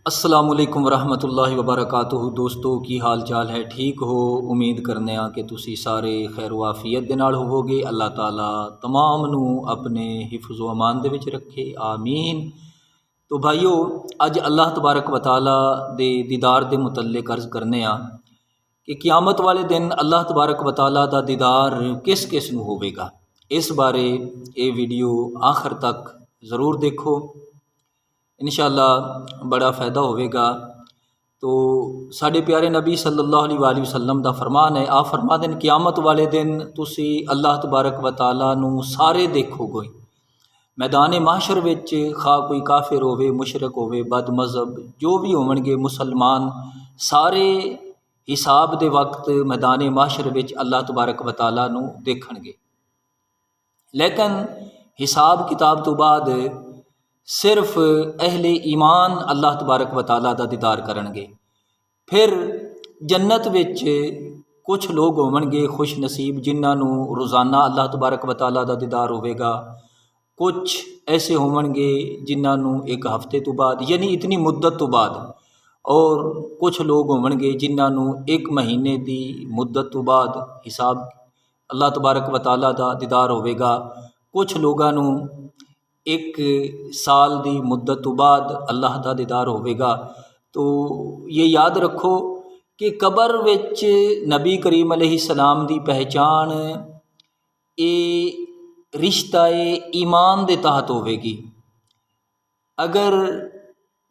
السلام علیکم ورحمۃ اللہ وبرکاتہ۔ دوستو کی حال چال ہے؟ ٹھیک ہو؟ امید کرنے ہاں کہ تسی سارے خیر و عافیت دے نال ہووگے۔ اللہ تعالیٰ تمام نو اپنے حفظ و امان دے وچ رکھے، آمین۔ تو بھائیو، اج اللہ تبارک و تعالیٰ دے دیدار دے متعلق عرض کرنے ہاں کہ قیامت والے دن اللہ تبارک و تعالیٰ دا دیدار کس کس نو ہوے گا۔ اس بارے یہ ویڈیو آخر تک ضرور دیکھو، انشاءاللہ بڑا فائدہ ہوئے گا۔ تو ساڈے پیارے نبی صلی اللہ علیہ وآلہ وسلم دا فرمان ہے، آپ فرما دیں قیامت والے دن تسی اللہ تبارک و تعالیٰ نو سارے دیکھو گے میدان محشر وچ، خواہ کوئی کافر ہوے، مشرک ہوے، بد مذہب جو بھی ہون گے، مسلمان سارے حساب دے وقت میدان محشر وچ اللہ تبارک و تعالیٰ نو دیکھن گے۔ لیکن حساب کتاب تو بعد صرف اہل ایمان اللہ تبارک و تعالیٰ دا دیدار کرن گے۔ پھر جنت وچ کچھ لوگ ہون گے خوش نصیب جنہاں نو روزانہ اللہ تبارک و تعالیٰ دا دیدار ہوئے گا، کچھ ایسے ہون گے جنہاں نو ایک ہفتے تو بعد، یعنی اتنی مدت تو بعد، اور کچھ لوگ ہون گے جنہاں نو ایک مہینے دی مدت تو بعد حساب اللہ تبارک و تعالیٰ دا دیدار ہوئے گا، کچھ لوگاں نو ایک سال دی مدت تو بعد اللہ دا دیدار ہوئے گا۔ تو یہ یاد رکھو کہ قبر وچ نبی کریم علیہ السلام دی پہچان اے رشتہ ایمان دے تحت ہوئے گی۔ اگر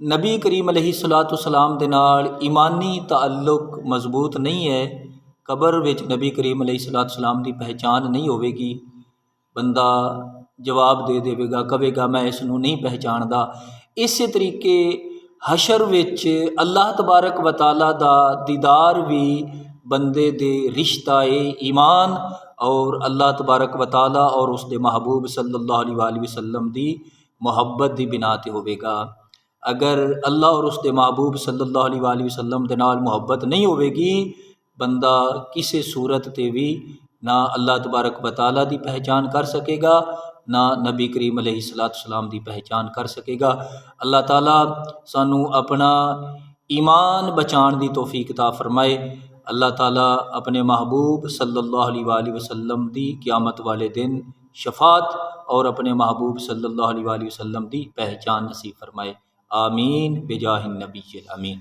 نبی کریم علیہ السلام دے نال ایمانی تعلق مضبوط نہیں ہے، قبر وچ نبی کریم علیہ السلام دی پہچان نہیں ہوئے گی، بندہ جواب دے دے گا، کہے گا میں اس نو نہیں پہچاندا۔ اسی طریقے حشر وچ اللہ تبارک و تعالیٰ دا دیدار بھی بندے دے رشتہ ایمان اور اللہ تبارک و تعالیٰ اور اس دے محبوب صلی اللہ علیہ وآلہ وسلم دی محبت دی بنا تے ہوئے گا۔ اگر اللہ اور اس دے محبوب صلی اللہ علیہ وآلہ وسلم دے نال محبت نہیں ہوئے گی، بندہ کسی صورت تے بھی نہ اللہ تبارک و تعالیٰ دی پہچان کر سکے گا، نہ نبی کریم علیہ السلام دی پہچان کر سکے گا۔ اللہ تعالیٰ سانو اپنا ایمان بچان دی توفیق عطا فرمائے۔ اللہ تعالیٰ اپنے محبوب صلی اللہ علیہ وآلہ وسلم دی قیامت والے دن شفاعت اور اپنے محبوب صلی اللہ علیہ وآلہ وسلم دی پہچان نصیب فرمائے، آمین بجاہ النبی الامین۔